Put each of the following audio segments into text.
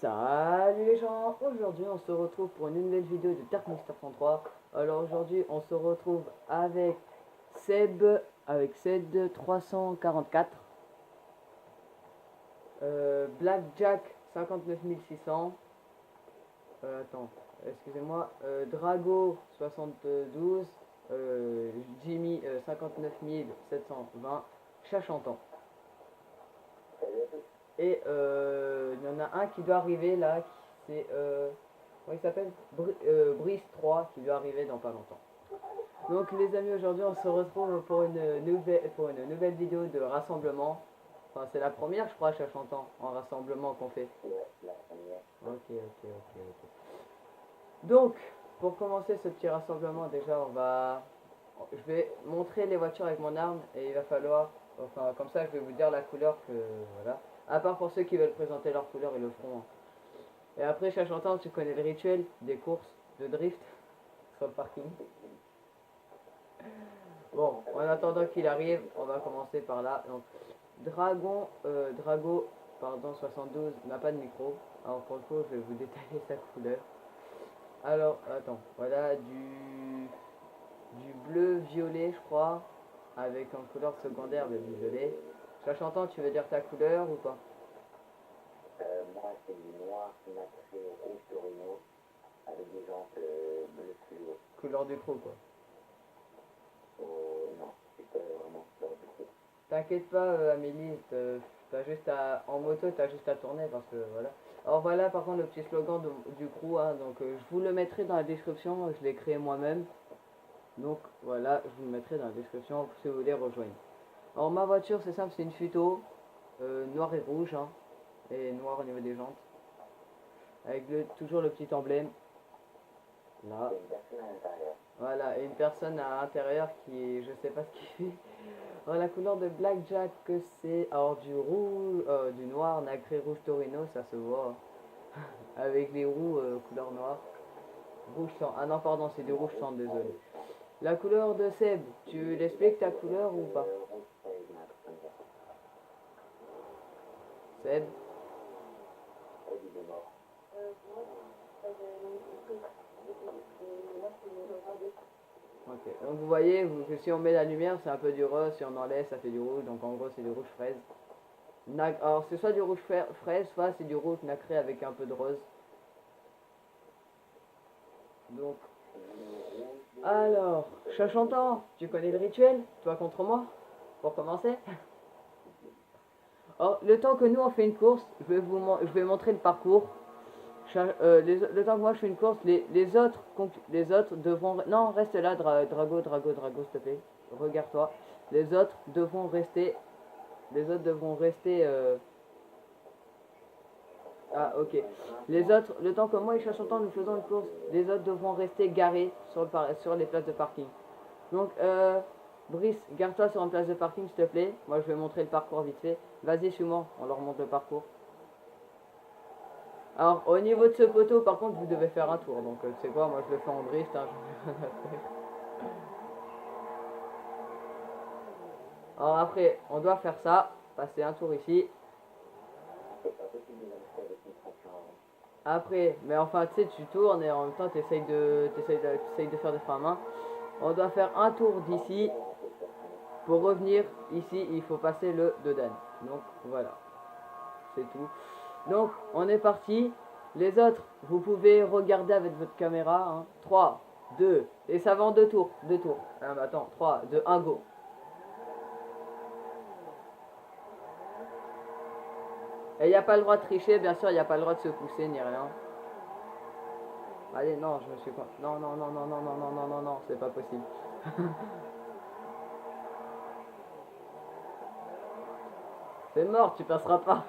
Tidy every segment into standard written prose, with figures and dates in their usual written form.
Salut les gens, aujourd'hui on se retrouve pour une nouvelle vidéo de Dark Monster 33. Alors aujourd'hui on se retrouve Seb, avec Seb 344, Blackjack 59600, attends, excusez-moi, Drago 72, Jimmy 59720, Chat Chantant. Et il y en a un qui doit arriver là, c'est comment il s'appelle, Brice 3, qui doit arriver dans pas longtemps. Donc les amis, aujourd'hui on se retrouve pour une nouvelle vidéo de rassemblement. Enfin c'est la première je crois, Chat Chantant, en rassemblement qu'on fait. Ok. Donc pour commencer ce petit rassemblement, déjà je vais montrer les voitures avec mon arme et il va falloir, enfin comme ça je vais vous dire la couleur que, voilà. À part pour ceux qui veulent présenter leur couleur, ils le feront, hein. Et après, Chat Chantant, tu connais le rituel des courses de drift sur le parking. Bon, en attendant qu'il arrive, on va commencer par là. Donc, Drago, pardon, 72, n'a pas de micro. Alors pour le coup, je vais vous détailler sa couleur. Alors, attends, voilà du bleu violet, je crois, avec en couleur secondaire le violet. Chat Chantant, tu veux dire ta couleur ou pas? Moi, c'est du noir nacré rouge Torino avec des jantes bleu fluo. Couleur du trou, quoi. Non, c'est pas vraiment couleur du trou. T'inquiète pas, Amélie, en moto, t'as juste à tourner parce que voilà. Alors voilà, par contre, le petit slogan du crew, hein, donc je vous le mettrai dans la description, je l'ai créé moi-même. Donc voilà, je vous le mettrai dans la description si vous voulez rejoindre. Alors ma voiture, c'est simple, c'est une Futo, noir et rouge, hein, et noir au niveau des jantes. Avec toujours le petit emblème. Là. Il y a une personne à l'intérieur. Voilà, et une personne à l'intérieur qui, je sais pas ce qu'il fait. Alors, la couleur de Blackjack, c'est alors du rouge, du noir nacré rouge Torino, ça se voit, hein. Avec les roues couleur noire. Rouge sang. Ah non, pardon, c'est du rouge sang, désolé. La couleur de Seb, tu l'expliques ta couleur ou pas? Rouge fraise, ma personne vert. Seb? Pas du de mort. Ok, donc vous voyez que si on met la lumière, c'est un peu du rose, si on enlève, ça fait du rouge, donc en gros, c'est du rouge fraise. Alors, c'est soit du rouge fraise, soit c'est du rouge nacré avec un peu de rose. Donc, alors, Chat Chantant, tu connais le rituel? Toi contre moi? Pour commencer? Alors, le temps que nous on fait une course, je vais montrer le parcours. Le temps que moi je fais une course, les autres devront... Non, reste là, Drago, s'il te plaît. Regarde-toi. Les autres devront rester... Les autres devront rester... Ah, ok. Les autres, le temps que moi et Chat Chantant nous faisons une course, les autres devront rester garés sur les places de parking. Donc, Brice, garde-toi sur une place de parking, s'il te plaît. Moi, je vais montrer le parcours vite fait. Vas-y, suis-moi, on leur montre le parcours. Alors, au niveau de ce poteau, par contre, vous devez faire un tour. Donc, tu sais quoi, moi, je le fais en drift, hein. Alors, après, on doit faire ça. Passer un tour ici. C'est pas possible de lancer avec une traction avant. Après, mais enfin, tu sais, tu tournes et en même temps, tu essayes de faire des freins à main. On doit faire un tour d'ici. Pour revenir ici, il faut passer le Dodan. Donc, voilà. C'est tout. Donc, on est parti. Les autres, vous pouvez regarder avec votre caméra, hein. 3, 2, et ça va en deux tours. Deux tours. Ah, bah, attends, 3, 2, 1, go. Et il n'y a pas le droit de tricher, bien sûr, il n'y a pas le droit de se pousser ni rien. Allez, non, je me suis pas... Non, c'est pas possible. C'est mort, tu passeras pas.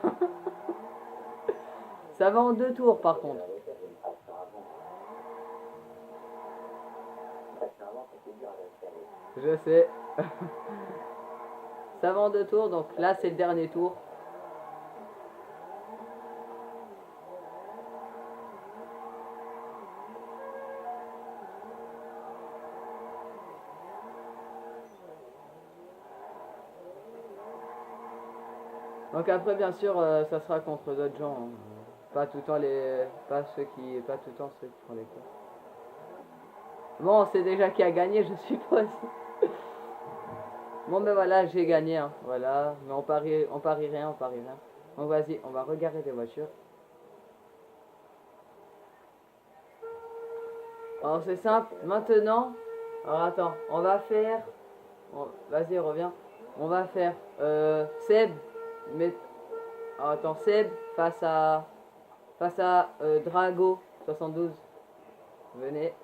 Ça va en deux tours, par contre. Je sais. Ça va en deux tours, donc là, c'est le dernier tour. Donc après, bien sûr, ça sera contre d'autres gens, hein. Pas tout le temps les... Pas tout le temps ceux qui font les courses. Bon, c'est déjà qui a gagné, je suppose. Bon, ben voilà, j'ai gagné, hein. Voilà. Mais on parie rien, on parie rien. Donc vas-y, on va regarder les voitures. Alors c'est simple, maintenant... Alors attends, on va faire... Vas-y, reviens. On va faire Seb. Mais... Alors, attends, Seb face à Drago 72. Venez.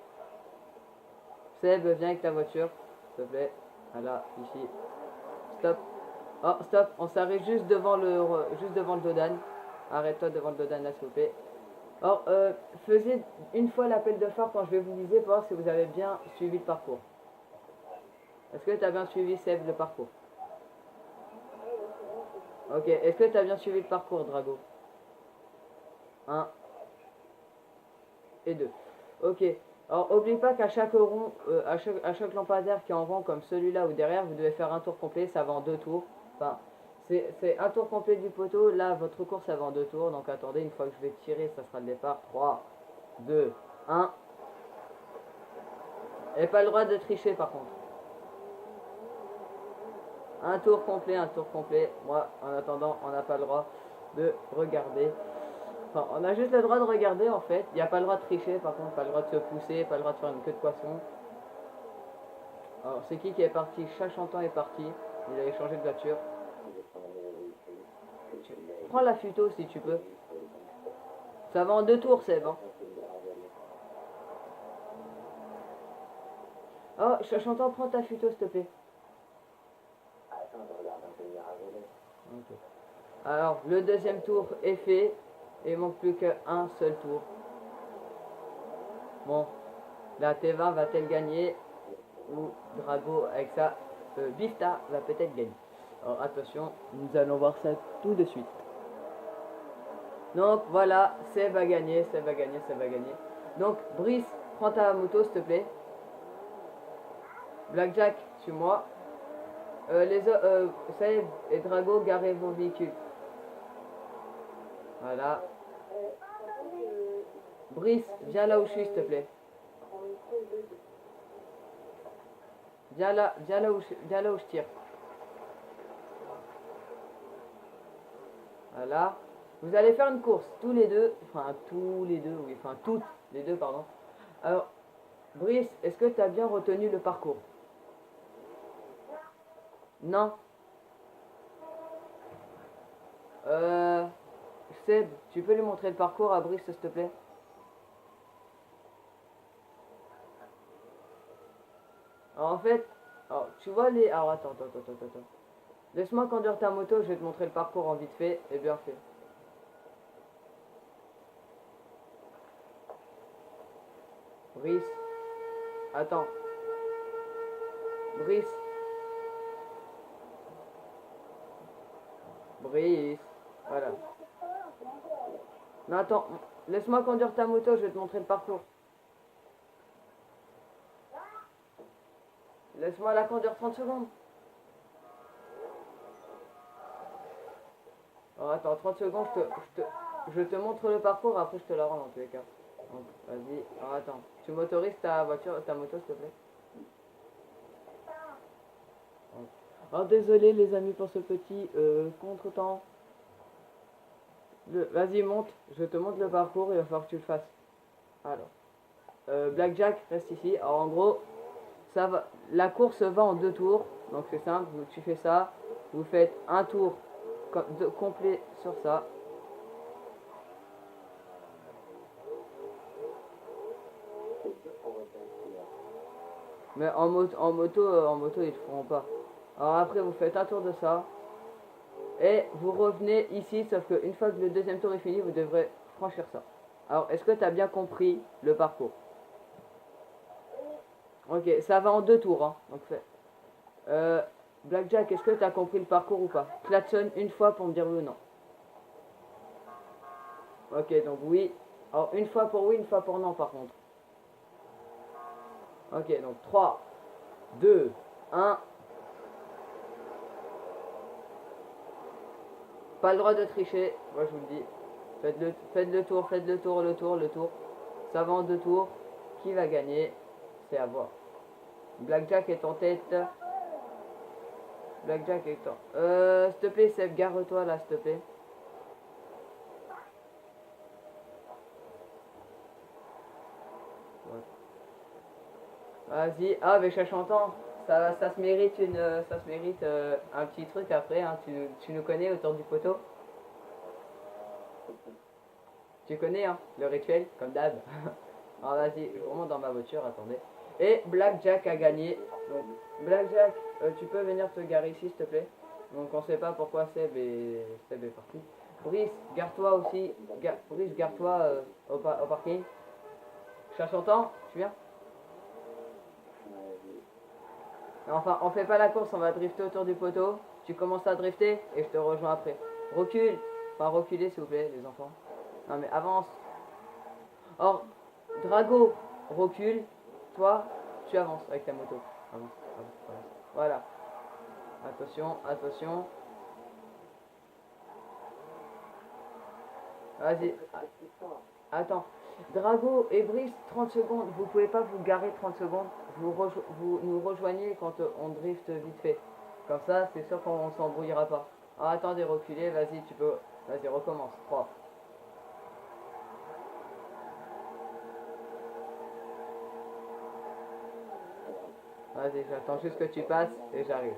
Seb, viens avec ta voiture, s'il te plaît. Voilà, ici. Stop. Oh, stop. On s'arrête juste devant le Dodan. Arrête-toi devant le Dodan, là, s'il vous plaît. Alors, faisez une fois l'appel de phare quand je vais vous viser pour voir si vous avez bien suivi le parcours. Est-ce que tu as bien suivi, Seb, le parcours? Ok. Est-ce que tu as bien suivi le parcours, Drago? 1 et 2. Ok. Alors, oublie pas qu'à chaque rond, à chaque lampadaire qui est en rond comme celui-là ou derrière, vous devez faire un tour complet. Ça va en 2 tours. Enfin, c'est un tour complet du poteau. Là, votre course, ça va en 2 tours. Donc, attendez, une fois que je vais tirer, ça sera le départ. 3, 2, 1. Et pas le droit de tricher, par contre. Un tour complet, un tour complet. Moi, en attendant, on n'a pas le droit de regarder. Enfin, on a juste le droit de regarder, en fait. Il n'y a pas le droit de tricher, par contre, pas le droit de se pousser, pas le droit de faire une queue de poisson. Alors, c'est qui est parti? Chachantant est parti. Il a échangé de voiture. Prends la futo si tu peux. Ça va en 2 tours, Seb. Hein. Oh, Chachantant, prends ta futo, s'il te plaît. Okay. Alors, le deuxième tour est fait. Et il manque plus qu'un seul tour. Bon, la T20 va-t-elle gagner? Ou Drago avec ça Bifta va peut-être gagner. Alors attention, nous allons voir ça tout de suite. Donc voilà, Seb va gagner, Seb va gagner, Seb va gagner. Donc Brice, prends ta moto s'il te plaît. Blackjack, suis-moi. Seb et Drago, garez vos véhicules. Voilà. Brice, viens là où je suis s'il te plaît. Viens là où je tire. Voilà. Vous allez faire une course, tous les deux, toutes les deux, pardon. Alors, Brice, est-ce que tu as bien retenu le parcours? Non. Seb, tu peux lui montrer le parcours à Brice, s'il te plaît? Alors, en fait, alors, tu vois les... Alors, attends. Laisse-moi conduire ta moto, je vais te montrer le parcours en vite fait et bien fait. Brice. Attends. Brice. Voilà. Non, attends. Laisse-moi conduire ta moto, je vais te montrer le parcours. Laisse-moi la conduire 30 secondes. Alors, attends, 30 secondes, je te montre le parcours, après je te la rends dans tous les cas. Donc, vas-y. Alors, attends. Tu m'autorises ta moto, s'il te plaît? Alors, désolé les amis pour ce petit contretemps. Vas-y, monte. Je te montre le parcours, il va falloir que tu le fasses. Alors. Blackjack, reste ici. Alors, en gros, ça va. La course va en 2 tours. Donc, c'est simple. Tu fais ça. Vous faites un tour complet sur ça. Mais en moto, ils ne feront pas. Alors après, vous faites un tour de ça. Et vous revenez ici, sauf qu'une fois que le deuxième tour est fini, vous devrez franchir ça. Alors, est-ce que tu as bien compris le parcours? Ok, ça va en 2 tours. Hein, donc Blackjack, est-ce que tu as compris le parcours ou pas? Klaxon une fois pour me dire oui ou non. Ok, donc oui. Alors, une fois pour oui, une fois pour non, par contre. Ok, donc 3, 2, 1. Pas le droit de tricher, moi je vous le dis. Faites le tour, le tour. Ça va en 2 tours. Qui va gagner? C'est à voir. Blackjack est en tête. Blackjack est en... s'il te plaît, Seb, gare-toi là, s'il te plaît. Vas-y. Ah, mais Chachantan, ça se mérite un petit truc après. Hein. Tu nous connais autour du poteau? Tu connais hein, le rituel, comme d'hab. Alors vas-y, je remonte dans ma voiture, attendez. Et Blackjack a gagné. Donc, Blackjack, tu peux venir te garer ici, s'il te plaît. Donc on sait pas pourquoi Seb est parti. Brice, gare-toi aussi. Brice, gare-toi au parking. Chachantan, tu viens? Enfin, on fait pas la course, on va drifter autour du poteau. Tu commences à drifter et je te rejoins après. Recule. Enfin, reculez s'il vous plaît, les enfants. Non mais avance. Or, Drago, recule. Toi, tu avances avec ta moto. Avance, avance, avance. Voilà. Attention, attention. Vas-y. Attends. Drago et Brice, 30 secondes. Vous pouvez pas vous garer 30 secondes. Vous nous rejoignez quand on drift vite fait. Comme ça, c'est sûr qu'on s'embrouillera pas. Ah, attendez, reculez. Vas-y, tu peux. Vas-y, recommence. 3. Vas-y, j'attends juste que tu passes et j'arrive.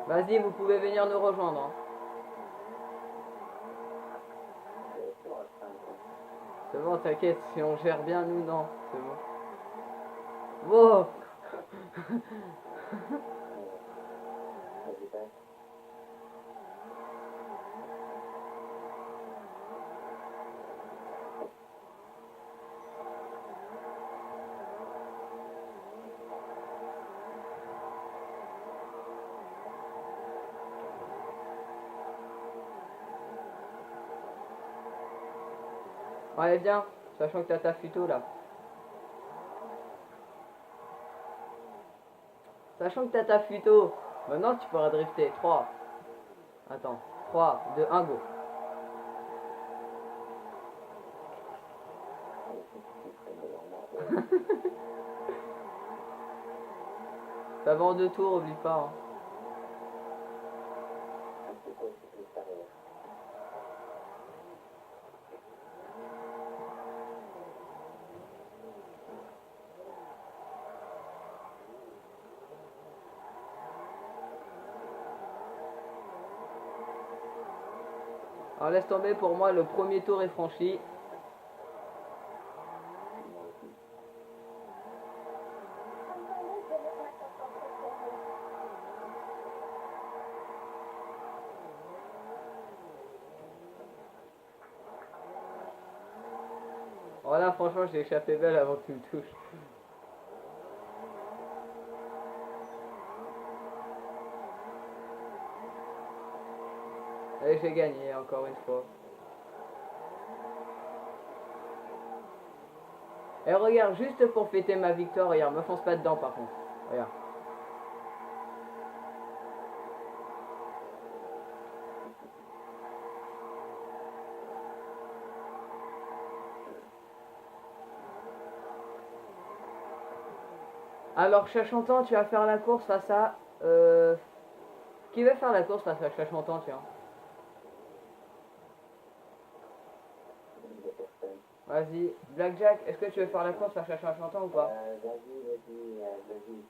Vas-y, vous pouvez venir nous rejoindre. Hein. C'est bon, t'inquiète, si on gère bien, nous, non. C'est bon. Wow. Allez, viens, sachant que t'as ta futo là. Sachant que t'as ta futo, maintenant tu pourras drifter. 3. Attends, 3, 2, 1, go. Ça va en 2 tours, oublie pas. Hein. Alors laisse tomber, pour moi le premier tour est franchi. Voilà, franchement j'ai échappé belle avant que tu me touches. Et j'ai gagné encore une fois. Et regarde, juste pour fêter ma victoire, regarde, me fonce pas dedans par contre. Regarde. Alors, Chachantan, tu vas faire la course face à... Qui veut faire la course face à Chachantan, tiens? Vas-y. Blackjack, est-ce que tu veux faire la course face à Chachantan ou pas? Vas-y.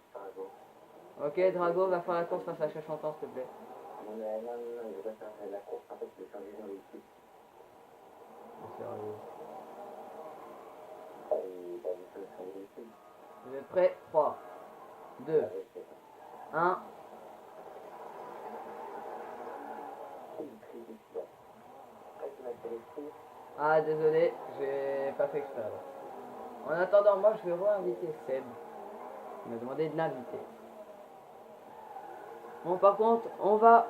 Ok, Drago va faire la course face à Chachantan, s'il te plaît. Non, je vais faire la course. En fait, je vais changer mon équipe. Sérieux. Je vais changer l'équipe. Vous êtes prêts? 3, 2, 1. Ah, désolé, j'ai pas fait exprès. En attendant, moi je vais re-inviter Seb. Il m'a demandé de l'inviter. Bon, par contre, on va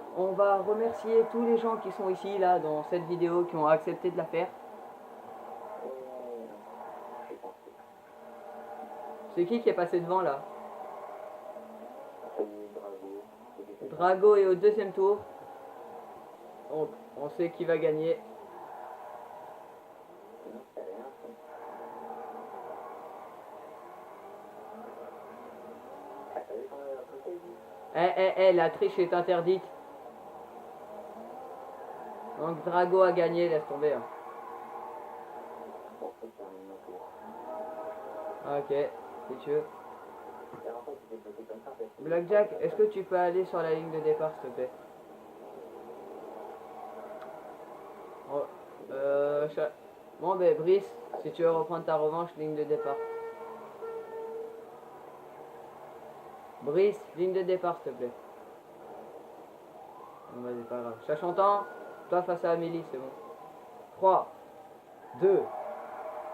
remercier tous les gens qui sont ici, là, dans cette vidéo, qui ont accepté de la faire. C'est qui est passé devant là? C'est Drago. Drago est au deuxième tour. Donc, on sait qui va gagner. Non, c'est rien. Ah, t'as vu comment il a poussé, lui? La triche est interdite. Donc Drago a gagné, laisse tomber. Hein. Bon, faut que je termine mon tour. Ok, si tu veux. Et en fait, tu t'es bloqué comme ça, parce que... Blackjack, est-ce que tu peux aller sur la ligne de départ, s'il te plaît? Oh, Bon, ben Brice, si tu veux reprendre ta revanche, ligne de départ. Brice, ligne de départ, s'il te plaît. Bon, vas-y, pas grave. Chat chantant, toi face à Amélie, c'est bon. 3, 2,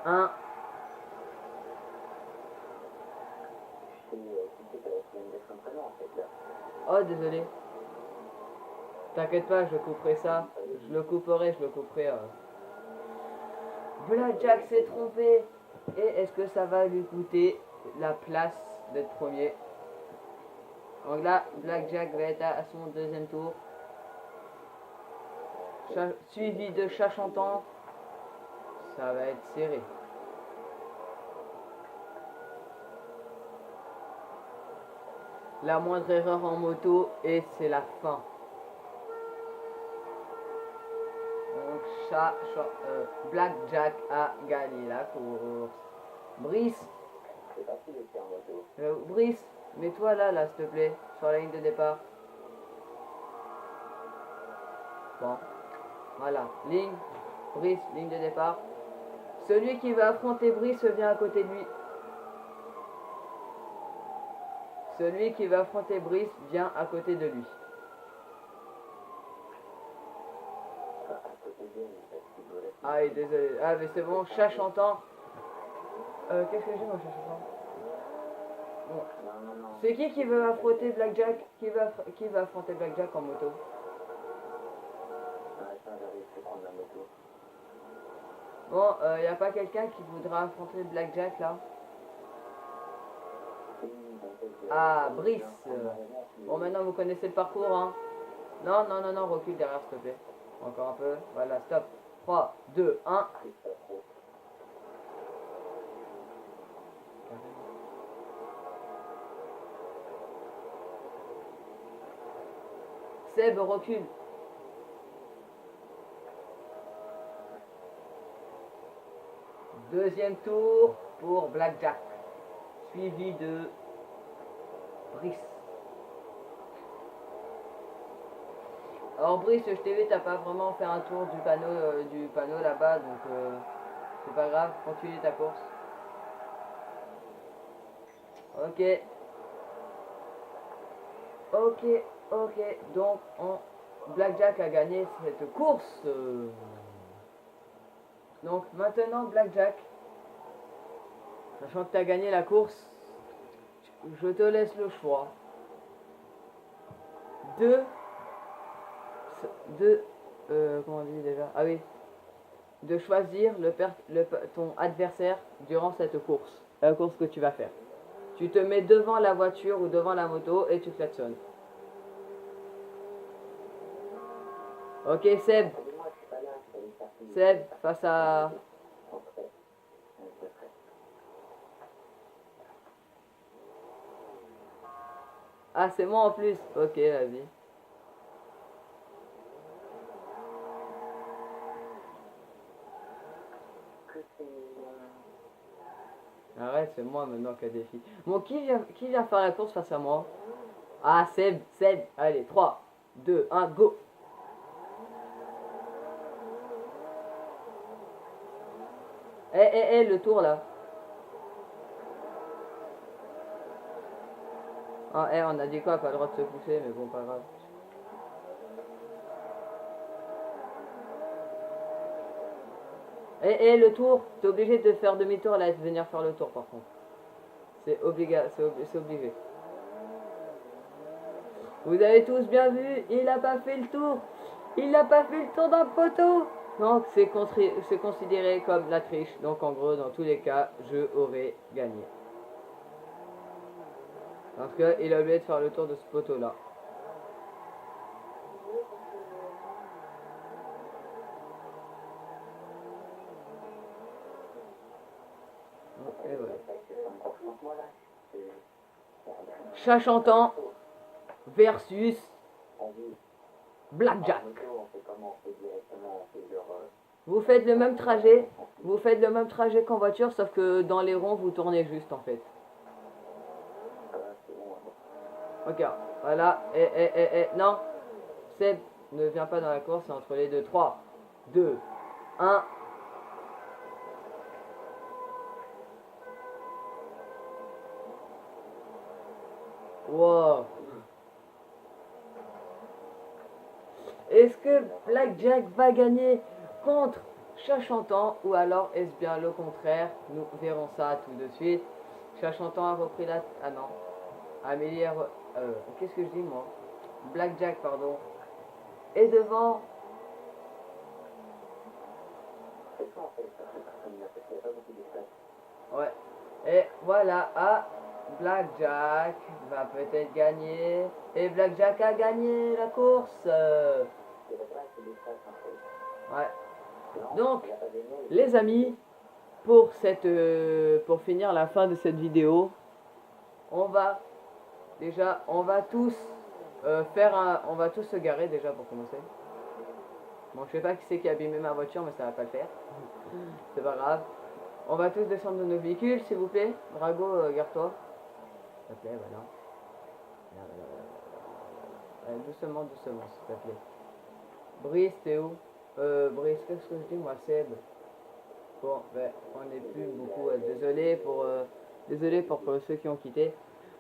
1. Tu sais que tu viens de mettre un prénom, en fait, là. Oh, désolé. T'inquiète pas, je couperai ça. Je le couperai. Blackjack s'est trompé. Et est-ce que ça va lui coûter la place d'être premier? Donc là, Blackjack va être à son deuxième tour. Suivi de chat chantant. Ça va être serré. La moindre erreur en moto et c'est la fin. Donc Blackjack a gagné la course. Brice, C'est parti, le tir en moto. Brice, mets-toi là, s'il te plaît, sur la ligne de départ. Bon, voilà, ligne, Brice, ligne de départ. Celui qui va affronter Brice vient à côté de lui. Celui qui va affronter Brice vient à côté de lui. Ah oui, désolé. Ah mais c'est bon, chat chantant. Qu'est-ce que j'ai moi, chat chantant? Bon. Non, non, non. C'est qui veut affronter Blackjack? Qui va affronter Blackjack en moto? Ah, attends, j'arrive, je vais prendre la moto. Bon, y a pas quelqu'un qui voudra affronter Blackjack là? Ah, Brice. Bon, maintenant vous connaissez le parcours, hein? Non, non, non, non, recule derrière, s'il te plaît. Encore un peu. Voilà, stop. 3, 2, 1. Seb, recule. Deuxième tour pour Blackjack. Suivi de Brice. Alors Brice, je t'ai vu, t'as pas vraiment fait un tour du panneau là-bas, donc c'est pas grave, continue ta course. Ok. Ok, ok, donc Blackjack a gagné cette course. Donc maintenant Blackjack, sachant que tu as gagné la course, je te laisse le choix de comment on dit déjà? Ah oui, de choisir ton adversaire durant cette course, la course que tu vas faire. Tu te mets devant la voiture ou devant la moto et tu klaxonnes. Ok Seb. Seb, face à... Ah c'est moi en plus. Ok, vas-y. Arrête, c'est moi maintenant qui a défi. Bon, qui vient faire la course face à moi? Ah, Seb. Allez, 3, 2, 1, go. Le tour là. Ah, on a dit quoi? Pas le droit de se pousser, mais bon, pas grave. Le tour, t'es obligé de faire demi-tour là et de venir faire le tour par contre. C'est obligé. Vous avez tous bien vu, il n'a pas fait le tour. Il n'a pas fait le tour d'un poteau. Donc c'est considéré comme la triche. Donc en gros, dans tous les cas, je aurais gagné. Parce qu'il a oublié de faire le tour de ce poteau là. Et voilà. Chat chantant versus Blackjack. Vous faites le même trajet. Vous faites le même trajet qu'en voiture, sauf que dans les ronds, vous tournez juste en fait. Ok, voilà. Non. Seb ne vient pas dans la course, c'est entre les deux. 3, 2, 1. Wow. Est-ce que Blackjack va gagner contre Chat Chantant ou alors est-ce bien le contraire? Nous verrons ça tout de suite. Chat Chantant a repris la... Ah non. Amélie a... Qu'est-ce que je dis moi? Blackjack, pardon. Et devant... Ouais. Et voilà. Ah, Blackjack va peut-être gagner. Et Blackjack a gagné la course. Ouais. Donc, les amis, pour finir la fin de cette vidéo, on va tous on va tous se garer déjà pour commencer. Bon, je sais pas qui c'est qui a abîmé ma voiture, mais ça va pas le faire. C'est pas grave. On va tous descendre de nos véhicules, s'il vous plaît. Drago, gare-toi. S'il te plaît, voilà. Allez, doucement, doucement, s'il te plaît. Brice, t'es où? Brice, qu'est-ce que je dis, moi, Seb? Bon, ben, on n'est plus beaucoup. Désolé pour ceux qui ont quitté.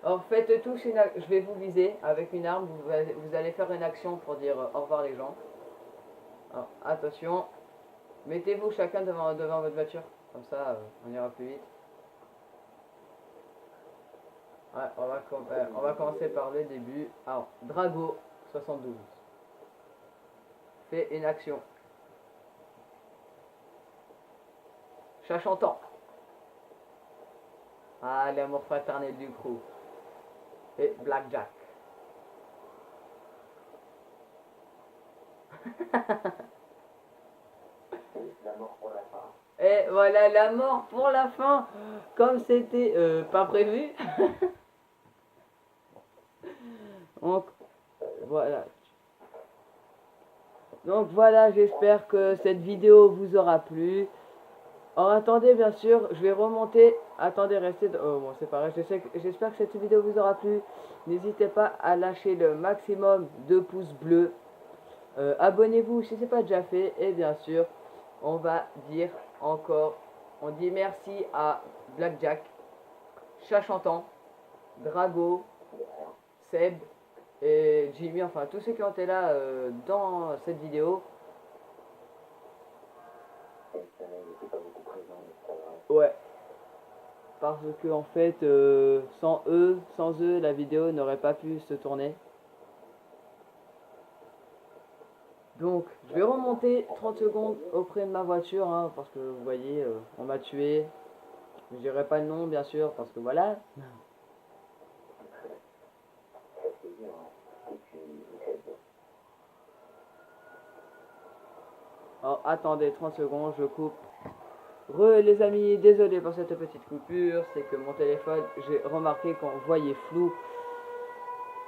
Alors, faites tous je vais vous viser avec une arme. Vous allez faire une action pour dire au revoir les gens. Alors, attention. Mettez-vous chacun devant votre voiture. Comme ça, on ira plus vite. Ouais, on va commencer par le début. Alors, Drago, 72. Fais une action. Chat chantant. Ah, l'amour fraternel du crew. Et Blackjack. Et voilà la mort pour la fin. Comme c'était pas prévu. Donc, voilà. Donc voilà, j'espère que cette vidéo vous aura plu. En attendant, bien sûr, je vais remonter. Attendez, restez... Oh bon, c'est pareil. J'espère que cette vidéo vous aura plu. N'hésitez pas à lâcher le maximum de pouces bleus. Abonnez-vous si ce n'est pas déjà fait. Et bien sûr, on va dire encore... On dit merci à Blackjack, Chat Chantant, Drago, Seb et Jimmy. Enfin, tous ceux qui ont été là dans cette vidéo. Ouais. Parce que en fait, sans eux, la vidéo n'aurait pas pu se tourner. Donc, je vais remonter 30 secondes auprès de ma voiture, hein, parce que vous voyez, on m'a tué. Je dirai pas le nom, bien sûr, parce que voilà. Alors, attendez 30 secondes, je coupe. Les amis, désolé pour cette petite coupure, c'est que mon téléphone, j'ai remarqué qu'on voyait flou.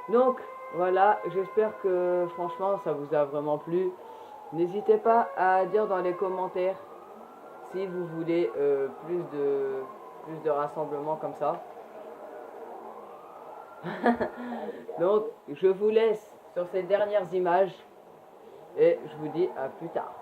Donc, voilà, j'espère que franchement ça vous a vraiment plu. N'hésitez pas à dire dans les commentaires si vous voulez plus de rassemblements comme ça. Donc, je vous laisse sur ces dernières images et je vous dis à plus tard.